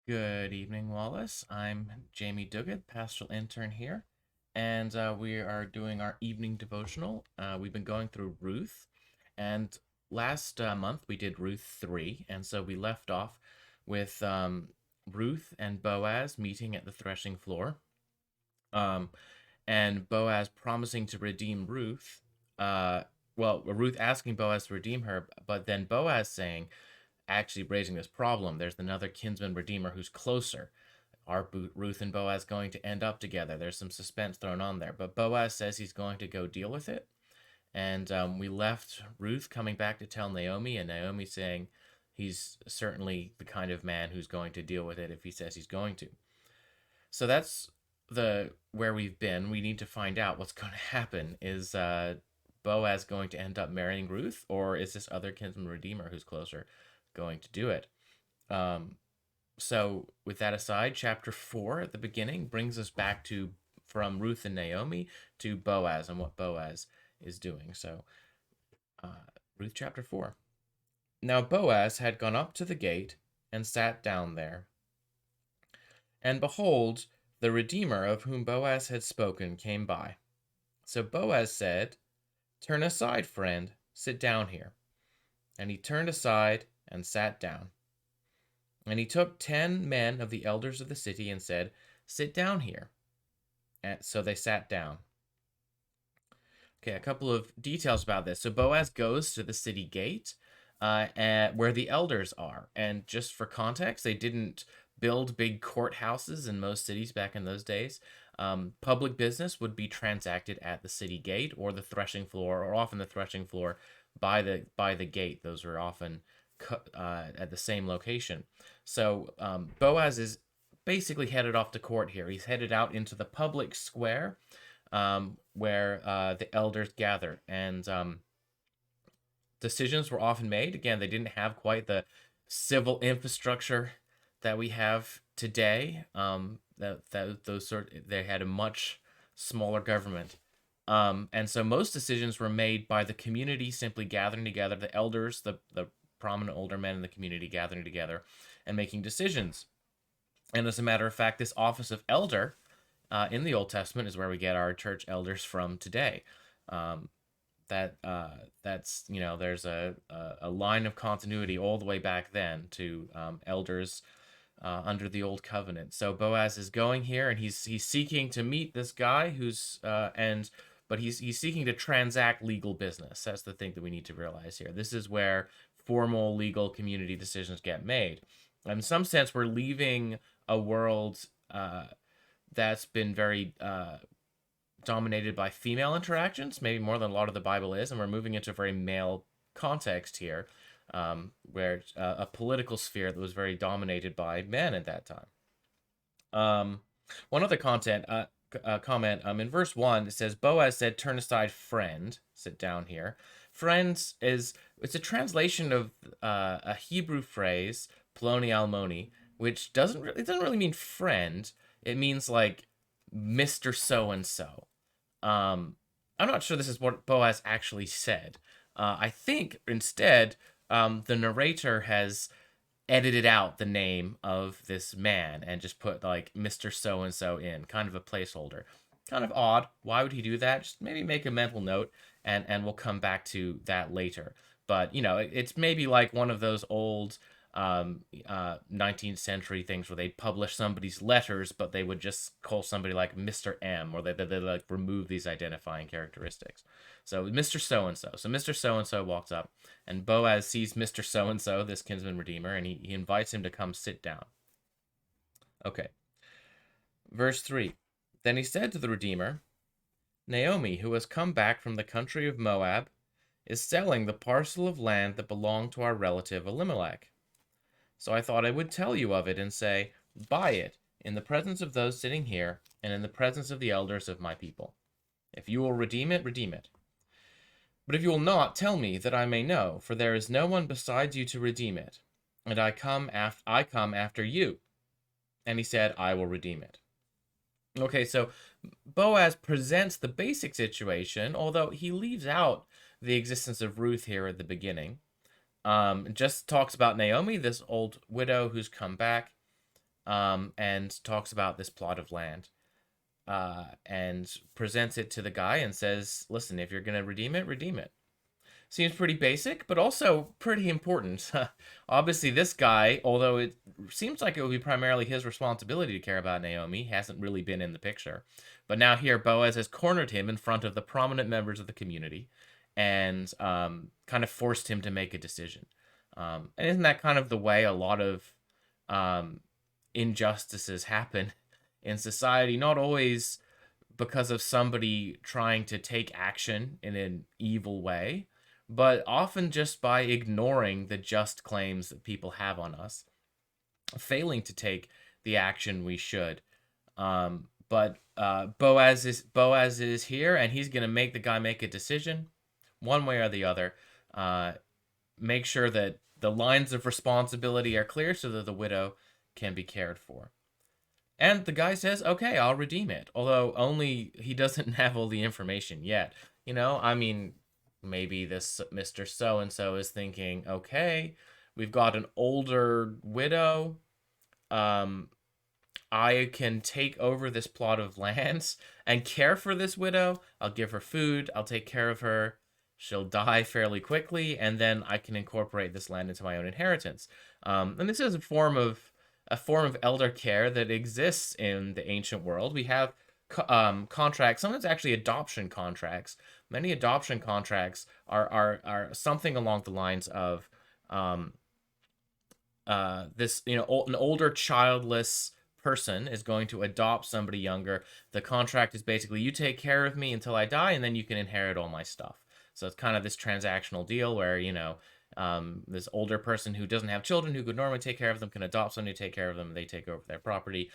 Good evening, Wallace. I'm Jamie Duguid, pastoral intern here, and we are doing our evening devotional. We've been going through Ruth, and last month we did Ruth 3, and so we left off with Ruth and Boaz meeting at the threshing floor, um, and Boaz promising to redeem Ruth. Ruth asking Boaz to redeem her, but then Boaz saying, actually raising this problem. There's another kinsman redeemer who's closer. Are Ruth and Boaz going to end up together? There's some suspense thrown on there. But Boaz says he's going to go deal with it. And we left Ruth coming back to tell Naomi, and Naomi saying he's certainly the kind of man who's going to deal with it if he says he's going to. So that's the where we've been. We need to find out what's going to happen. Is Boaz going to end up marrying Ruth, or is this other kinsman redeemer who's closer going to do it? Um, so with that aside, chapter 4 at the beginning brings us back to from Ruth and Naomi to Boaz and what Boaz is doing. So Ruth chapter 4. Now Boaz had gone up to the gate and sat down there. And behold, the Redeemer of whom Boaz had spoken came by. So Boaz said, "Turn aside, friend, sit down here." And he turned aside and sat down. And he took 10 men of the elders of the city and said, "Sit down here." And so they sat down. Okay, a couple of details about this. So Boaz goes to the city gate where the elders are. And just for context, they didn't build big courthouses in most cities back in those days. Public business would be transacted at the city gate or the threshing floor, or often the threshing floor by the gate. Those were often at the same location. So Boaz is basically headed off to court here. He's headed out into the public square where the elders gather, and decisions were often made. Again, they didn't have quite the civil infrastructure that we have today. They had a much smaller government. And so most decisions were made by the community simply gathering together, the elders, the prominent older men in the community gathering together and making decisions. And as a matter of fact, this office of elder in the Old Testament is where we get our church elders from today. That's there's a line of continuity all the way back then to elders under the old covenant. So Boaz is going here, and he's seeking to meet this guy but he's seeking to transact legal business. That's the thing that we need to realize here. This is where formal legal community decisions get made. In some sense, we're leaving a world that's been very dominated by female interactions, maybe more than a lot of the Bible is, and we're moving into a very male context here, where a political sphere that was very dominated by men at that time. One other comment in verse 1, it says, Boaz said, "Turn aside, friend, sit down here." Friends it's a translation of a Hebrew phrase, ploni almoni, which doesn't really mean friend. It means like Mr. So and so. I'm not sure this is what Boaz actually said. I think instead the narrator has edited out the name of this man and just put like Mr. So and so in, kind of a placeholder. Kind of odd. Why would he do that? Just maybe make a mental note, and we'll come back to that later. But it's maybe like one of those old 19th century things where they'd publish somebody's letters, but they would just call somebody like Mr. M, or they like remove these identifying characteristics. So Mr. So-and-so. So Mr. So-and-so walks up, and Boaz sees Mr. So-and-so, this kinsman redeemer, and he invites him to come sit down. Okay. Verse 3. Then he said to the redeemer, "Naomi, who has come back from the country of Moab, is selling the parcel of land that belonged to our relative Elimelech. So I thought I would tell you of it and say, buy it, in the presence of those sitting here, and in the presence of the elders of my people. If you will redeem it, redeem it. But if you will not, tell me, that I may know, for there is no one besides you to redeem it, and I come after you." And he said, "I will redeem it." Okay, so Boaz presents the basic situation, although he leaves out the existence of Ruth here at the beginning. Just talks about Naomi, this old widow who's come back. and talks about this plot of land, and presents it to the guy and says, "Listen, if you're gonna redeem it, redeem it." Seems pretty basic, but also pretty important. Obviously, this guy, although it seems like it would be primarily his responsibility to care about Naomi, hasn't really been in the picture. But now here, Boaz has cornered him in front of the prominent members of the community and kind of forced him to make a decision. And isn't that kind of the way a lot of um, injustices happen in society? Not always because of somebody trying to take action in an evil way, but often just by ignoring the just claims that people have on us, failing to take the action we should. But Boaz is here, and he's gonna make the guy make a decision, one way or the other. Uh, Make sure that the lines of responsibility are clear so that the widow can be cared for. And the guy says, "Okay, I'll redeem it." Although only he doesn't have all the information yet. I mean, maybe this Mr. So and so is thinking, "Okay, we've got an older widow. Um, I can take over this plot of lands and care for this widow. I'll give her food. I'll take care of her. She'll die fairly quickly, and then I can incorporate this land into my own inheritance." And this is a form of elder care that exists in the ancient world. We have contracts, sometimes actually adoption contracts. Many adoption contracts are something along the lines of this, an older childless person is going to adopt somebody younger. The contract is basically, you take care of me until I die, and then you can inherit all my stuff. So it's kind of this transactional deal where, this older person who doesn't have children who could normally take care of them can adopt somebody to take care of them. They take over their property.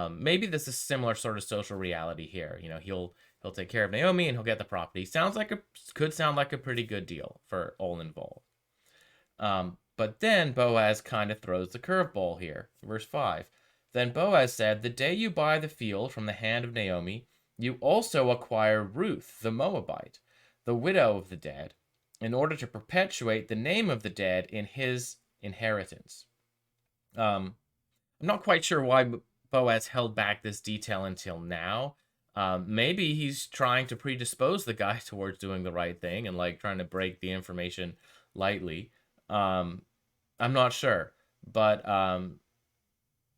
Maybe this is similar sort of social reality here. He'll take care of Naomi and he'll get the property. Could sound like a pretty good deal for all involved. But then Boaz kind of throws the curveball here. Verse 5. Then Boaz said, "The day you buy the field from the hand of Naomi, you also acquire Ruth the Moabite, the widow of the dead, in order to perpetuate the name of the dead in his inheritance." I'm not quite sure why Boaz held back this detail until now. Maybe he's trying to predispose the guy towards doing the right thing and like trying to break the information lightly. I'm not sure, but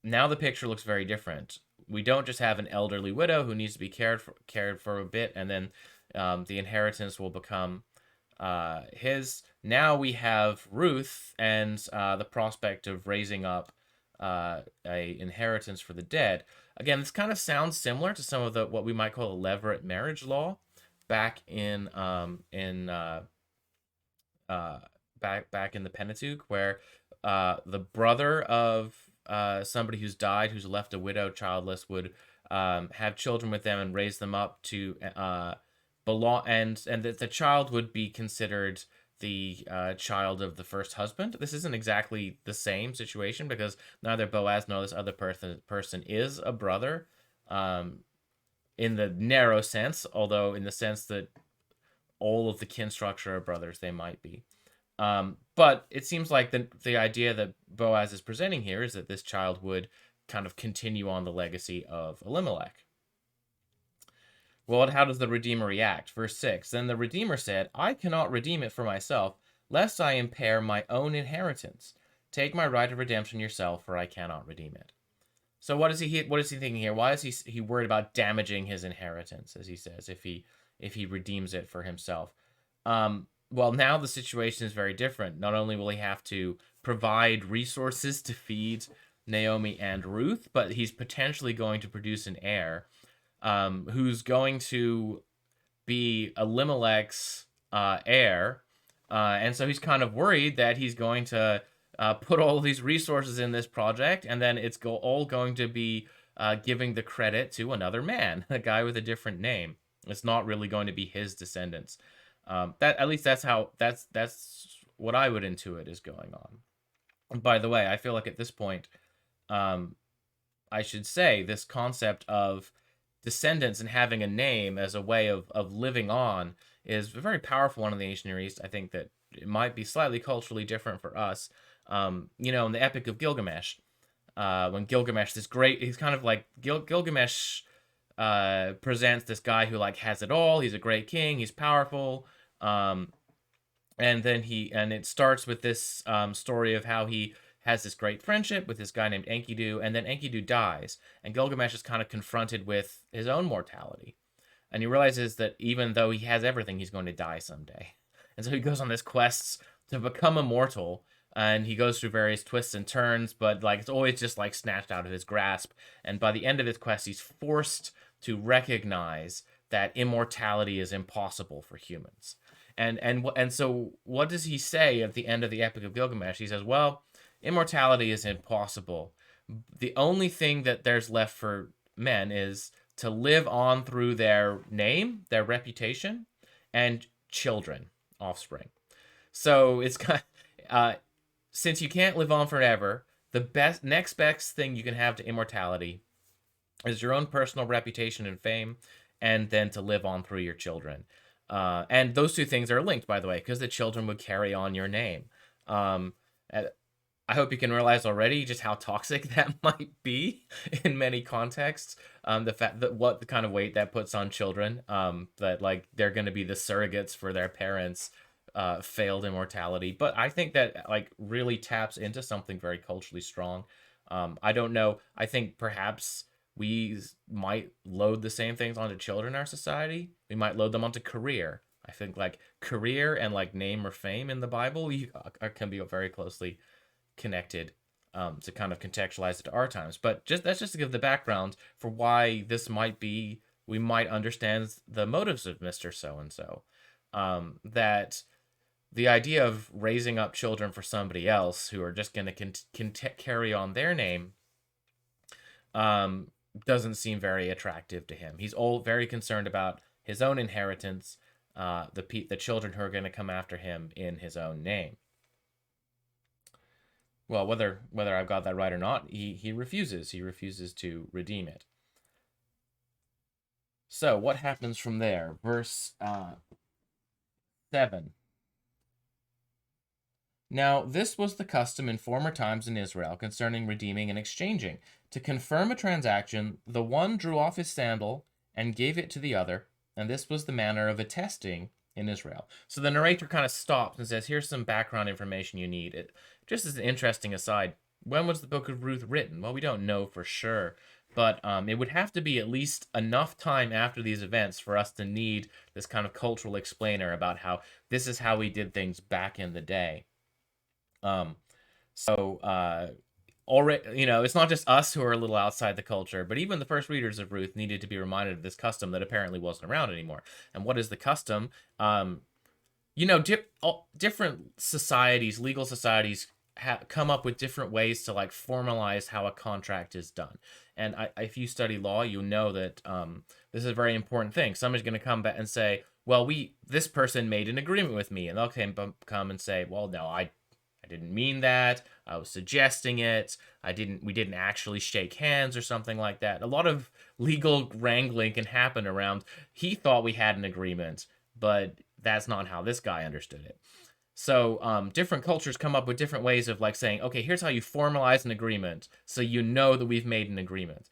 now the picture looks very different. We don't just have an elderly widow who needs to be cared for a bit, and then the inheritance will become his. Now we have Ruth and the prospect of raising up a inheritance for the dead. Again, this kind of sounds similar to some of the what we might call a levirate marriage law back in back in the Pentateuch, where the brother of somebody who's died, who's left a widow, childless, would have children with them and raise them up to belong, and that the child would be considered the child of the first husband. This isn't exactly the same situation because neither Boaz nor this other person is a brother, in the narrow sense, although in the sense that all of the kin structure are brothers, they might be. But it seems like the idea that Boaz is presenting here is that this child would kind of continue on the legacy of Elimelech. Well, how does the Redeemer react? Verse 6, "Then the Redeemer said, I cannot redeem it for myself, lest I impair my own inheritance. Take my right of redemption yourself, for I cannot redeem it." So what is he thinking here? Why is he worried about damaging his inheritance, as he says, if he redeems it for himself? Well, now the situation is very different. Not only will he have to provide resources to feed Naomi and Ruth, but he's potentially going to produce an heir who's going to be Elimelech's heir. And so he's kind of worried that he's going to put all these resources in this project, and then it's all going to be giving the credit to another man, a guy with a different name. It's not really going to be his descendants. At least that's what I would intuit is going on. And by the way, I feel like at this point, I should say this concept of descendants and having a name as a way of living on is a very powerful one in the ancient Near East. I think that it might be slightly culturally different for us. In the Epic of Gilgamesh, when Gilgamesh, this great, he's kind of like Gilgamesh presents this guy who like has it all. He's a great king. He's powerful. Um, and then it starts with this story of how he has this great friendship with this guy named Enkidu, and then Enkidu dies, and Gilgamesh is kind of confronted with his own mortality, and he realizes that even though he has everything, he's going to die someday, and so he goes on this quest to become immortal, and he goes through various twists and turns, but like it's always just like snatched out of his grasp, and by the end of his quest, he's forced to recognize that immortality is impossible for humans. And so what does he say at the end of the Epic of Gilgamesh? He says, "Well, immortality is impossible. The only thing that there's left for men is to live on through their name, their reputation, and children, offspring." So it's kind of, since you can't live on forever, the next best thing you can have to immortality is your own personal reputation and fame, and then to live on through your children. And those two things are linked, by the way, because the children would carry on your name. Um, I hope you can realize already just how toxic that might be in many contexts. The fact that what the kind of weight that puts on children, that like they're going to be the surrogates for their parents' failed immortality. But I think that like really taps into something very culturally strong. I don't know. I think perhaps we might load the same things onto children in our society. We might load them onto career. I think like career and like name or fame in the Bible can be very closely connected, to kind of contextualize it to our times. But that's just to give the background for why this might be. We might understand the motives of Mr. So and so. That the idea of raising up children for somebody else who are just going to carry on their name, doesn't seem very attractive to him. He's all very concerned about his own inheritance, the children who are going to come after him in his own name. Well, whether I've got that right or not, he refuses. He refuses to redeem it. So what happens from there? Verse 7. Now, this was the custom in former times in Israel concerning redeeming and exchanging. To confirm a transaction, the one drew off his sandal and gave it to the other, and this was the manner of attesting in Israel. So the narrator kind of stops and says, here's some background information you need. Just as an interesting aside, when was the book of Ruth written? Well, we don't know for sure, but it would have to be at least enough time after these events for us to need this kind of cultural explainer about how this is how we did things back in the day. So already, it's not just us who are a little outside the culture, but even the first readers of Ruth needed to be reminded of this custom that apparently wasn't around anymore. And what is the custom? Different societies, legal societies, come up with different ways to like formalize how a contract is done. And if you study law, you know that this is a very important thing. Somebody's going to come back and say, well, this person made an agreement with me, and they'll come and say, well, no, I didn't mean that. I was suggesting it. We didn't actually shake hands or something like that. A lot of legal wrangling can happen around, he thought we had an agreement, but that's not how this guy understood it. So different cultures come up with different ways of like saying, okay, here's how you formalize an agreement so you know that we've made an agreement.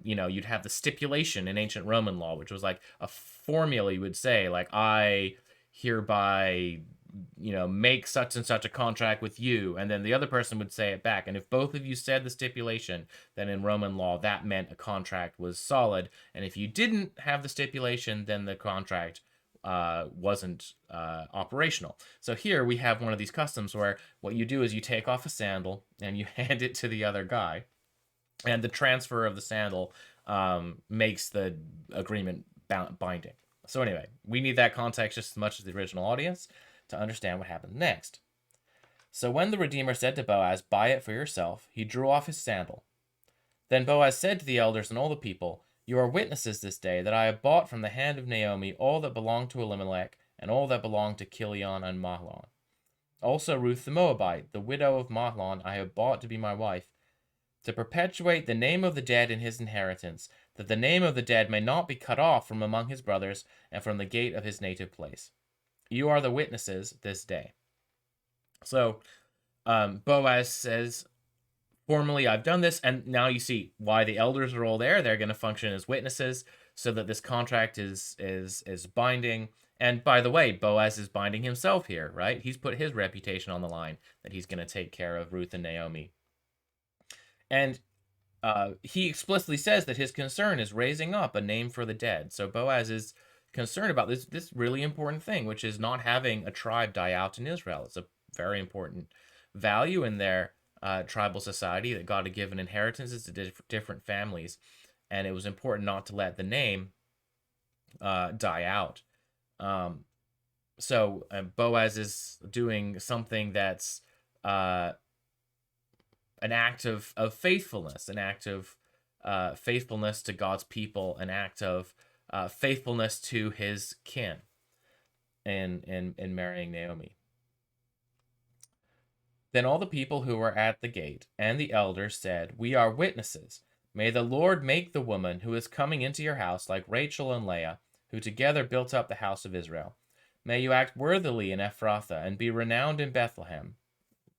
You'd have the stipulation in ancient Roman law, which was like a formula you would say, like, I hereby make such and such a contract with you, and then the other person would say it back, and if both of you said the stipulation, then in Roman law that meant a contract was solid, and if you didn't have the stipulation, then the contract wasn't operational. So here we have one of these customs where what you do is you take off a sandal and you hand it to the other guy, and the transfer of the sandal makes the agreement binding. So anyway, we need that context just as much as the original audience to understand what happened next. So when the Redeemer said to Boaz, buy it for yourself, he drew off his sandal. Then Boaz said to the elders and all the people, you are witnesses this day that I have bought from the hand of Naomi all that belonged to Elimelech and all that belonged to Chilion and Mahlon. Also Ruth the Moabite, the widow of Mahlon, I have bought to be my wife, to perpetuate the name of the dead in his inheritance, that the name of the dead may not be cut off from among his brothers and from the gate of his native place. You are the witnesses this day. So Boaz says, Formally, I've done this, and now you see why the elders are all there. They're going to function as witnesses, so that this contract is binding. And by the way, Boaz is binding himself here, right? He's put his reputation on the line that he's going to take care of Ruth and Naomi. And he explicitly says that his concern is raising up a name for the dead. So Boaz is concerned about this really important thing, which is not having a tribe die out in Israel. It's a very important value in their tribal society, that God had given inheritances to different families, and it was important not to let the name die out. So Boaz is doing something that's an act of faithfulness, an act of faithfulness to God's people, an act of faithfulness to his kin in marrying Naomi. Then all the people who were at the gate and the elders said, "We are witnesses. May the Lord make the woman who is coming into your house like Rachel and Leah, who together built up the house of Israel. May you act worthily in Ephrathah and be renowned in Bethlehem."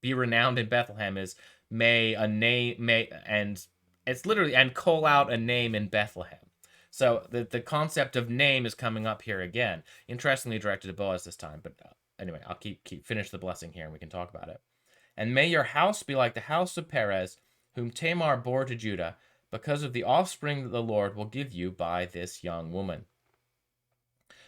Be renowned in Bethlehem is may a name, and it's literally, and call out a name in Bethlehem. So the concept of name is coming up here again. Interestingly directed to Boaz this time, but anyway, I'll finish the blessing here and we can talk about it. "And may your house be like the house of Perez, whom Tamar bore to Judah, because of the offspring that the Lord will give you by this young woman."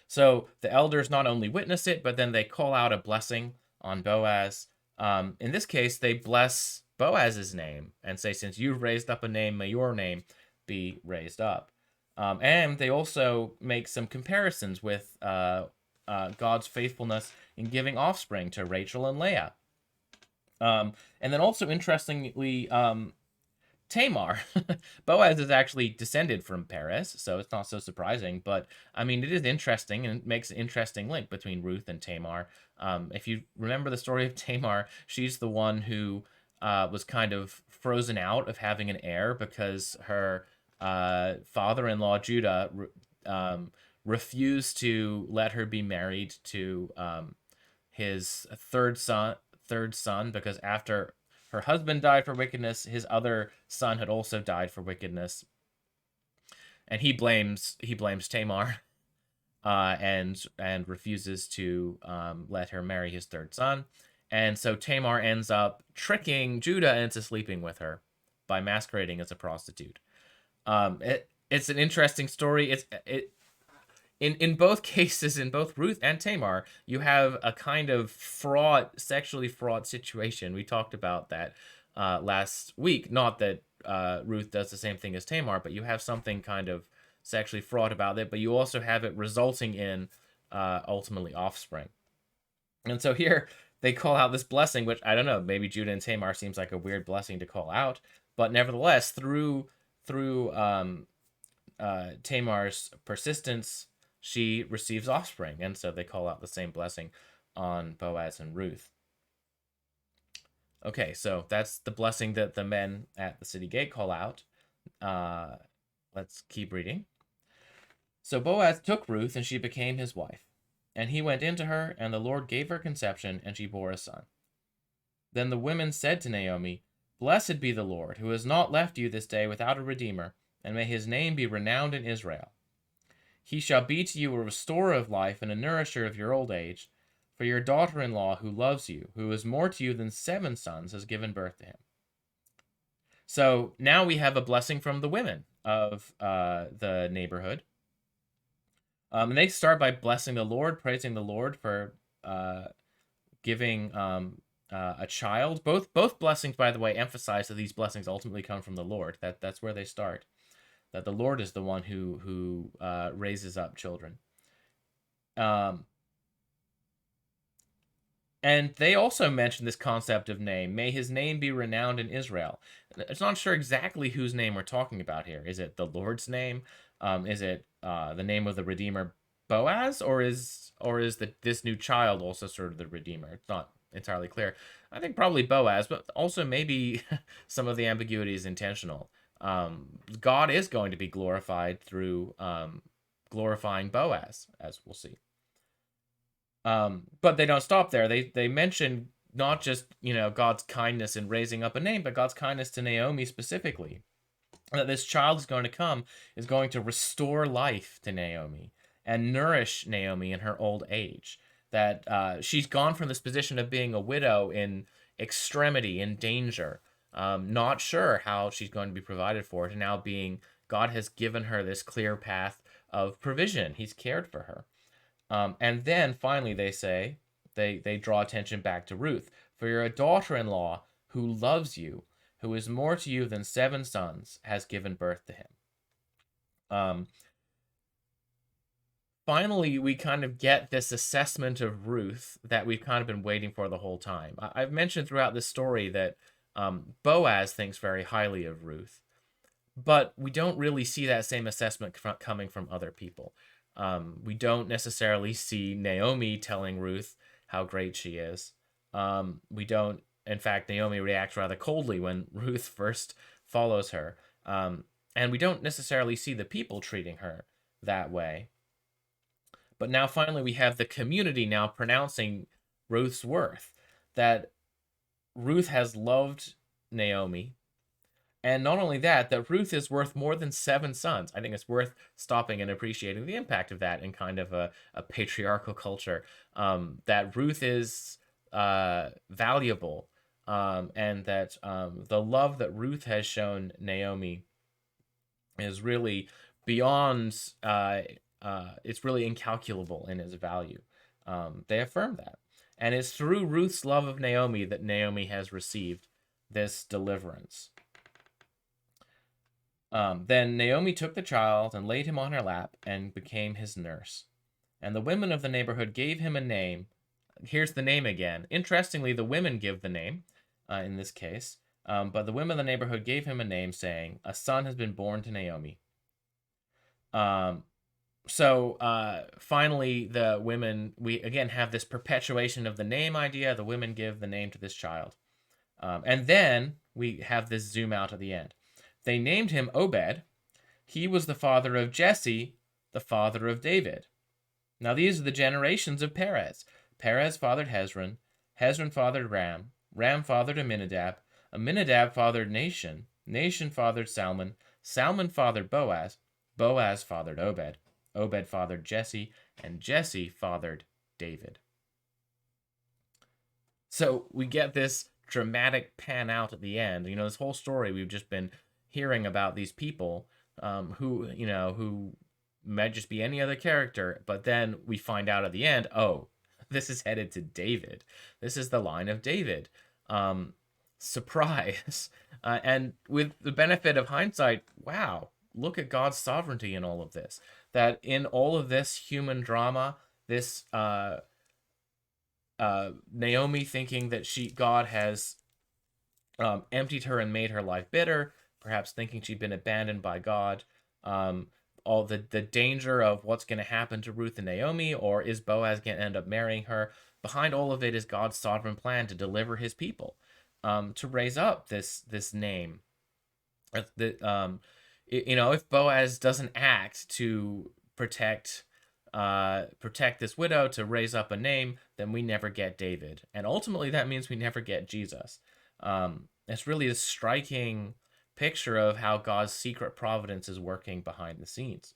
So the elders not only witness it, but then they call out a blessing on Boaz. In this case, they bless Boaz's name and say, "Since you've raised up a name, may your name be raised up." And they also make some comparisons with God's faithfulness in giving offspring to Rachel and Leah. And then also, interestingly, Tamar. Boaz is actually descended from Perez, so it's not so surprising. But I mean, it is interesting, and it makes an interesting link between Ruth and Tamar. If you remember the story of Tamar, she's the one who was kind of frozen out of having an heir because her father-in-law Judah refused to let her be married to his third son, because after her husband died for wickedness, his other son had also died for wickedness, and he blames Tamar, and refuses to let her marry his third son, and so Tamar ends up tricking Judah into sleeping with her by masquerading as a prostitute. It's an interesting story. In both cases, in both Ruth and Tamar, you have a kind of sexually fraught situation. We talked about that last week. Not that Ruth does the same thing as Tamar, but you have something kind of sexually fraught about it, but you also have it resulting in ultimately offspring. And so here they call out this blessing, which I don't know, maybe Judah and Tamar seems like a weird blessing to call out, but nevertheless, through Tamar's persistence, she receives offspring, and so they call out the same blessing on Boaz and Ruth. Okay, so that's the blessing that the men at the city gate call out. Let's keep reading. "So Boaz took Ruth, and she became his wife. And he went into her, and the Lord gave her conception, and she bore a son. Then the women said to Naomi, 'Blessed be the Lord, who has not left you this day without a redeemer, and may his name be renowned in Israel. He shall be to you a restorer of life and a nourisher of your old age. For your daughter-in-law, who loves you, who is more to you than 7 sons, has given birth to him.'" So now we have a blessing from the women of the neighborhood. And they start by blessing the Lord, praising the Lord for giving a child. Both blessings, by the way, emphasize that these blessings ultimately come from the Lord. That's where they start. That the Lord is the one who raises up children. And they also mention this concept of name. May his name be renowned in Israel. It's not sure exactly whose name we're talking about here. Is it the Lord's name? Is it the name of the Redeemer, Boaz? Or is this new child also sort of the Redeemer? It's not entirely clear. I think probably Boaz, but also maybe some of the ambiguity is intentional. God is going to be glorified through glorifying Boaz, as we'll see. But they don't stop there. They mention not just, God's kindness in raising up a name, but God's kindness to Naomi specifically. That this child is going to come, is going to restore life to Naomi and nourish Naomi in her old age. That she's gone from this position of being a widow in extremity, in danger, not sure how she's going to be provided for, to now being, God has given her this clear path of provision. He's cared for her. And then finally, they say, they draw attention back to Ruth. For you're a daughter-in-law who loves you, who is more to you than 7 sons, has given birth to him. Um, Finally, we kind of get this assessment of Ruth that we've kind of been waiting for the whole time. I've mentioned throughout this story that Boaz thinks very highly of Ruth, but we don't really see that same assessment coming from other people. We don't necessarily see Naomi telling Ruth how great she is. We don't, in fact, Naomi reacts rather coldly when Ruth first follows her. And we don't necessarily see the people treating her that way. But now finally we have the community now pronouncing Ruth's worth, that Ruth has loved Naomi. And not only that, that Ruth is worth more than 7 sons. I think it's worth stopping and appreciating the impact of that in kind of a patriarchal culture. That Ruth is valuable, and that the love that Ruth has shown Naomi is really beyond, it's really incalculable in its value. They affirm that. And it's through Ruth's love of Naomi that Naomi has received this deliverance. Then Naomi took the child and laid him on her lap and became his nurse. And the women of the neighborhood gave him a name. Here's the name again. Interestingly, the women give the name in this case. But the women of the neighborhood gave him a name, saying, "A son has been born to Naomi." So finally, the women, we again have this perpetuation of the name idea. The women give the name to this child. And then we have this zoom out at the end. They named him Obed. He was the father of Jesse, the father of David. Now these are the generations of Perez. Perez fathered Hezron. Hezron fathered Ram. Ram fathered Amminadab. Amminadab fathered Nahshon. Nahshon fathered Salmon. Salmon fathered Boaz. Boaz fathered Obed. Obed fathered Jesse. And Jesse fathered David. So we get this dramatic pan out at the end. This whole story we've just been hearing about these people who might just be any other character, but then we find out at the end, oh, this is headed to David. This is the line of David. Surprise. And with the benefit of hindsight, wow, look at God's sovereignty in all of this. That in all of this human drama, this Naomi thinking that God has emptied her and made her life bitter, perhaps thinking she'd been abandoned by God, all the danger of what's going to happen to Ruth and Naomi, or is Boaz going to end up marrying her? Behind all of it is God's sovereign plan to deliver his people, to raise up this name. If Boaz doesn't act to protect this widow, to raise up a name, then we never get David. And ultimately that means we never get Jesus. It's really a striking picture of how God's secret providence is working behind the scenes.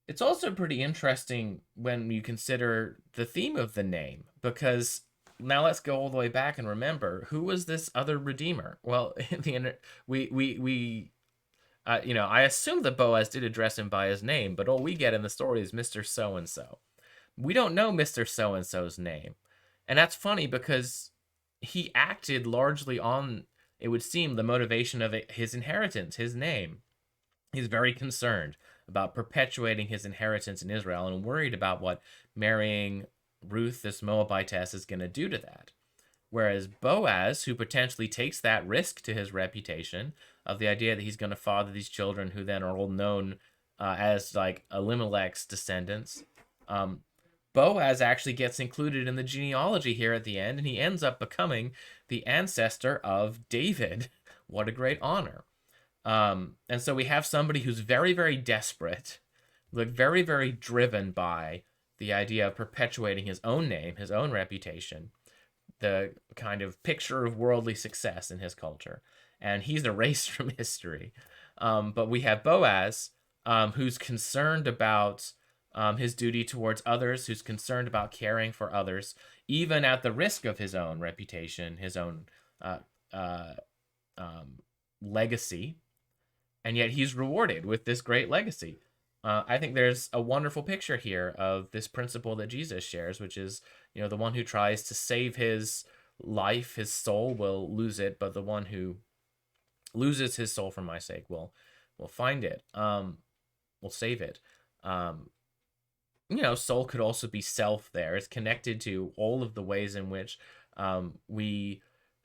It's also pretty interesting when you consider the theme of the name, because now let's go all the way back and remember, who was this other redeemer? Well, I assume that Boaz did address him by his name, but all we get in the story is Mr. So-and-so. We don't know Mr. So-and-so's name. And that's funny because he acted largely on, it would seem, the motivation of his inheritance, his name. He's very concerned about perpetuating his inheritance in Israel and worried about what marrying Ruth, this Moabitess, is going to do to that. Whereas Boaz, who potentially takes that risk to his reputation of the idea that he's going to father these children who then are all known as like Elimelech's descendants, Boaz actually gets included in the genealogy here at the end, and he ends up becoming the ancestor of David. What a great honor. And so we have somebody who's very, very desperate, like very, very driven by the idea of perpetuating his own name, his own reputation, the kind of picture of worldly success in his culture, and he's erased from history. But we have Boaz, who's concerned about his duty towards others, who's concerned about caring for others, even at the risk of his own reputation, his own uh, uh, um, legacy, and yet he's rewarded with this great legacy. I think there's a wonderful picture here of this principle that Jesus shares, which is, the one who tries to save his life, his soul, will lose it, but the one who loses his soul for my sake will find it, will save it. Um, Soul could also be self there. It's connected to all of the ways in which we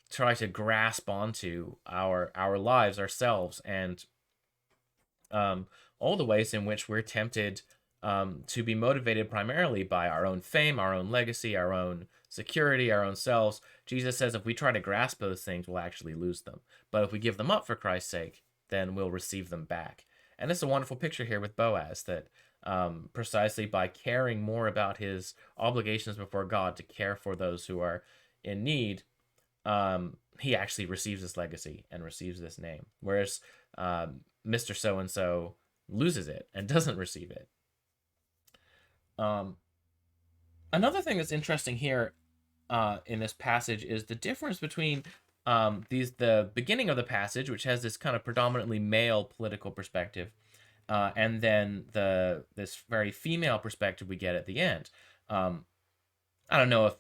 try to grasp onto our lives, ourselves, and um, all the ways in which we're tempted to be motivated primarily by our own fame, our own legacy, our own security, our own selves. Jesus says if we try to grasp those things, we'll actually lose them. But if we give them up for Christ's sake, then we'll receive them back. And it's a wonderful picture here with Boaz that precisely by caring more about his obligations before God to care for those who are in need, he actually receives this legacy and receives this name. Whereas Mr. So and so loses it and doesn't receive it. Another thing that's interesting here in this passage is the difference between the beginning of the passage, which has this kind of predominantly male political perspective, and then this very female perspective we get at the end. I don't know if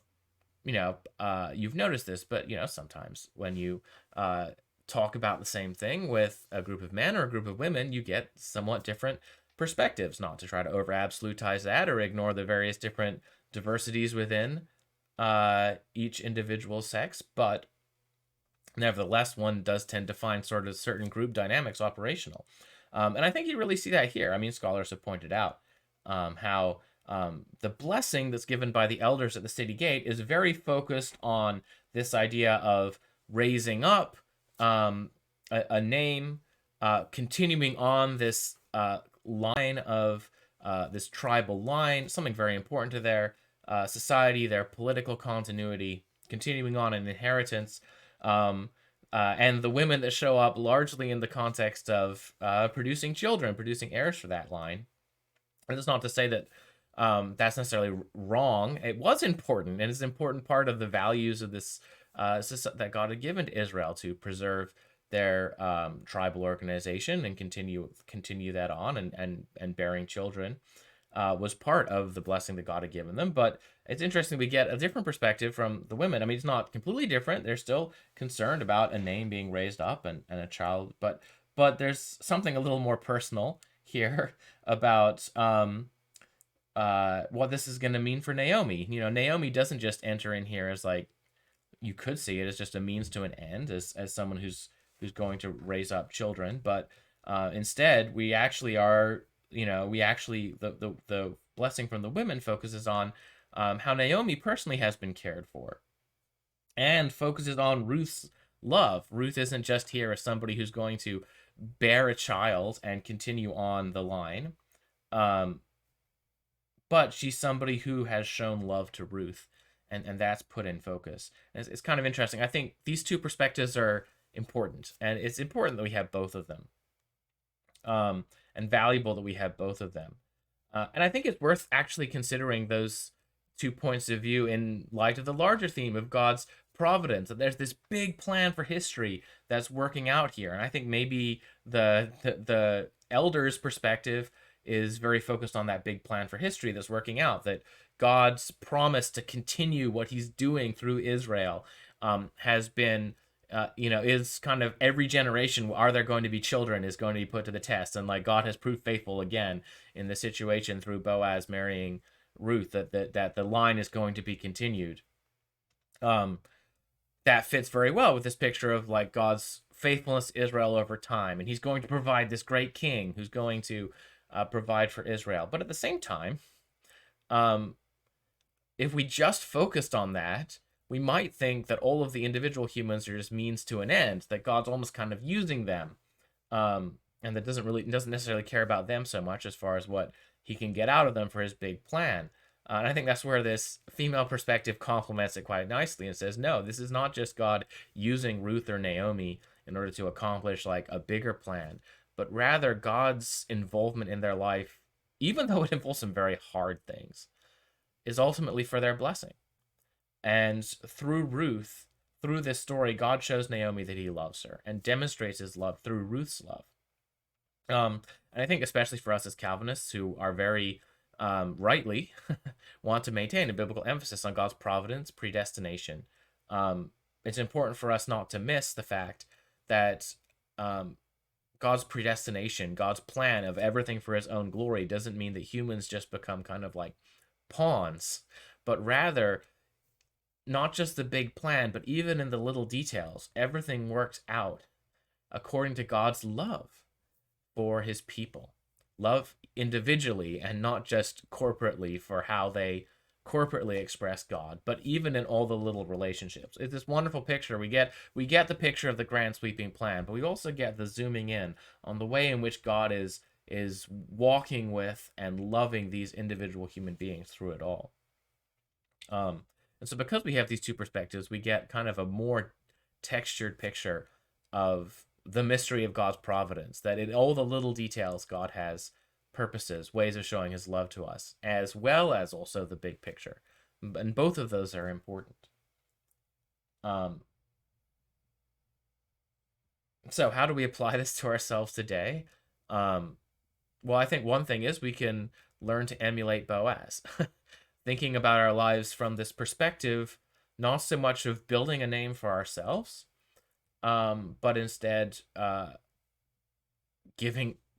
you've noticed this, but sometimes when you talk about the same thing with a group of men or a group of women, you get somewhat different perspectives. Not to try to over absolutize that or ignore the various different diversities within each individual sex, but nevertheless, one does tend to find sort of certain group dynamics operational. And I think you really see that here. I mean, scholars have pointed out how the blessing that's given by the elders at the city gate is very focused on this idea of raising up a name, continuing on this line of this tribal line, something very important to their society, their political continuity, continuing on an inheritance. And the women that show up largely in the context of producing children, producing heirs for that line. And that's not to say that that's necessarily wrong. It was important, and it's an important part of the values of this that God had given to Israel to preserve their tribal organization and continue that on, and bearing children was part of the blessing that God had given them. But it's interesting we get a different perspective from the women. I mean, it's not completely different. They're still concerned about a name being raised up and a child, but there's something a little more personal here about what this is going to mean for Naomi. Naomi doesn't just enter in here as, like, you could see it as just a means to an end, as someone who's going to raise up children, but instead we actually are, the blessing from the women focuses on how Naomi personally has been cared for, and focuses on Ruth's love. Ruth isn't just here as somebody who's going to bear a child and continue on the line, but she's somebody who has shown love to Ruth, and that's put in focus. And it's kind of interesting. I think these two perspectives are important, and it's important that we have both of them, and valuable that we have both of them. And I think it's worth actually considering those 2 points of view in light of the larger theme of God's providence. That there's this big plan for history that's working out here, and I think maybe the elders' perspective is very focused on that big plan for history that's working out. That God's promise to continue what He's doing through Israel has been. Is kind of every generation, are there going to be children, is going to be put to the test. And like God has proved faithful again in the situation through Boaz marrying Ruth, that the line is going to be continued. That fits very well with this picture of like God's faithfulness to Israel over time. And He's going to provide this great king who's going to provide for Israel. But at the same time, if we just focused on that, we might think that all of the individual humans are just means to an end, that God's almost kind of using them, and that doesn't necessarily care about them so much as far as what He can get out of them for His big plan. And I think that's where this female perspective complements it quite nicely and says, no, this is not just God using Ruth or Naomi in order to accomplish like a bigger plan, but rather God's involvement in their life, even though it involves some very hard things, is ultimately for their blessing. And through Ruth, through this story, God shows Naomi that he loves her and demonstrates his love through Ruth's love. And I think especially for us as Calvinists who are very rightly want to maintain a biblical emphasis on God's providence, predestination, it's important for us not to miss the fact that God's predestination, God's plan of everything for his own glory doesn't mean that humans just become kind of like pawns, but rather not just the big plan, but even in the little details, everything works out according to God's love for his people. Love individually and not just corporately for how they corporately express God, but even in all the little relationships. It's this wonderful picture. We get the picture of the grand sweeping plan, but we also get the zooming in on the way in which God is walking with and loving these individual human beings through it all. And so because we have these two perspectives, we get kind of a more textured picture of the mystery of God's providence, that in all the little details, God has purposes, ways of showing his love to us, as well as also the big picture. And both of those are important. Um, so how do we apply this to ourselves today? Well, I think one thing is we can learn to emulate Boaz. Thinking about our lives from this perspective, not so much of building a name for ourselves, but instead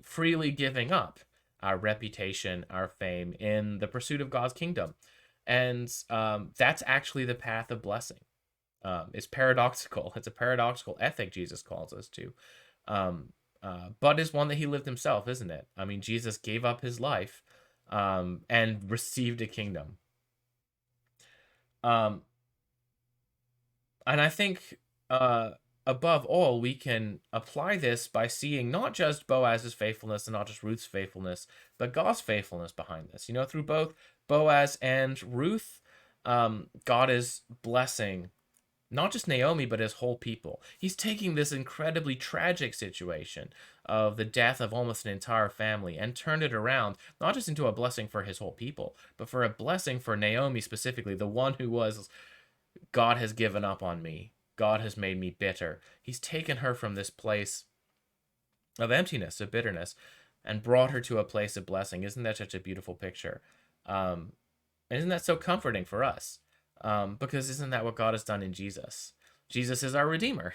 freely giving up our reputation, our fame in the pursuit of God's kingdom. And that's actually the path of blessing. It's paradoxical. It's a paradoxical ethic Jesus calls us to. But is one that he lived himself, isn't it? I mean, Jesus gave up his life and received a kingdom. And I think above all, we can apply this by seeing not just Boaz's faithfulness and not just Ruth's faithfulness, but God's faithfulness behind this. You know, through both Boaz and Ruth, God is blessing not just Naomi, but his whole people. He's taking this incredibly tragic situation of the death of almost an entire family and turned it around, not just into a blessing for his whole people, but for a blessing for Naomi specifically, the one who was, God has given up on me. God has made me bitter. He's taken her from this place of emptiness, of bitterness, and brought her to a place of blessing. Isn't that such a beautiful picture? Isn't that so comforting for us? Because isn't that what God has done in Jesus? Jesus is our Redeemer.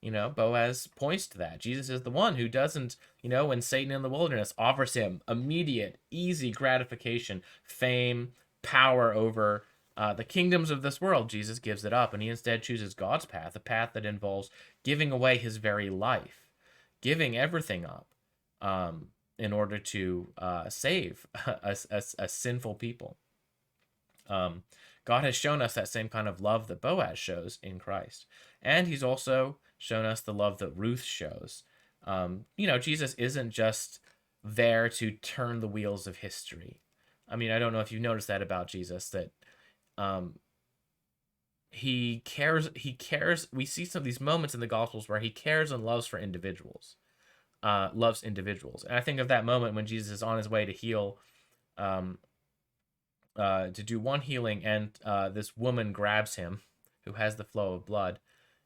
Boaz points to that. Jesus is the one who doesn't, when Satan in the wilderness offers him immediate, easy gratification, fame, power over the kingdoms of this world, Jesus gives it up, and he instead chooses God's path, a path that involves giving away his very life, giving everything up in order to save a sinful people. God has shown us that same kind of love that Boaz shows in Christ. And he's also shown us the love that Ruth shows. Jesus isn't just there to turn the wheels of history. I mean, I don't know if you've noticed that about Jesus, that he cares. We see some of these moments in the Gospels where he cares and loves for individuals, loves individuals. And I think of that moment when Jesus is on his way to heal to do one healing, and this woman grabs him who has the flow of blood,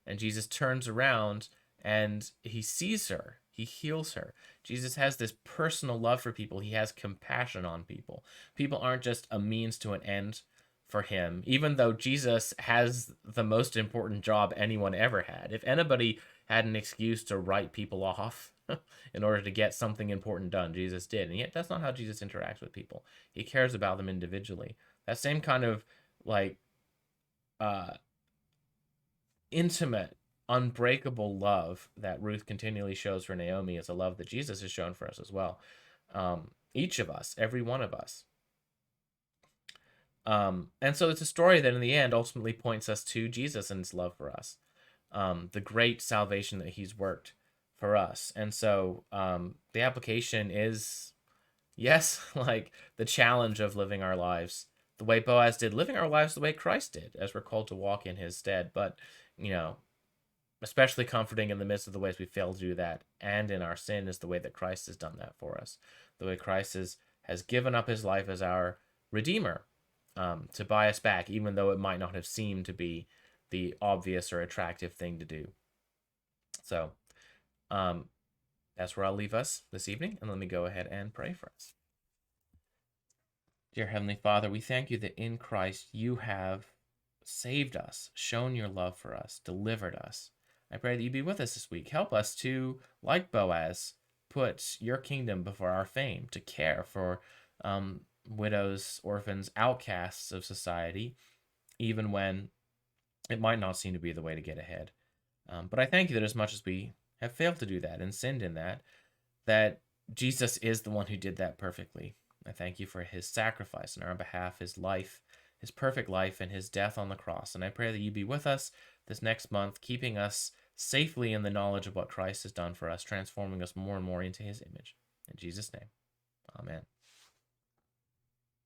and Jesus turns around and he sees her, he heals her. Jesus has this personal love for people. He has compassion on people. People aren't just a means to an end for him, even though Jesus has the most important job anyone ever had. If anybody had an excuse to write people off in order to get something important done, Jesus did. And yet that's not how Jesus interacts with people. He cares about them individually. That same kind of intimate, unbreakable love that Ruth continually shows for Naomi is a love that Jesus has shown for us as well. Each of us, every one of us. And so it's a story that in the end ultimately points us to Jesus and his love for us, the great salvation that he's worked for us. And so the application is, yes, like the challenge of living our lives the way Boaz did, living our lives the way Christ did, as we're called to walk in his stead. But, you know, especially comforting in the midst of the ways we fail to do that and in our sin is the way that Christ has done that for us. The way Christ has given up his life as our Redeemer, to buy us back, even though it might not have seemed to be the obvious or attractive thing to do. So um, that's where I'll leave us this evening, and let me go ahead and pray for us. Dear Heavenly Father, we thank you that in Christ you have saved us, shown your love for us, delivered us. I pray that you be with us this week. Help us to, like Boaz, put your kingdom before our fame, to care for widows, orphans, outcasts of society, even when it might not seem to be the way to get ahead. But I thank you that as much as we have failed to do that and sinned in that Jesus is the one who did that perfectly. I thank you for his sacrifice on our behalf, his life, his perfect life, and his death on the cross. And I pray that you be with us this next month, keeping us safely in the knowledge of what Christ has done for us, transforming us more and more into his image. In Jesus' name, amen.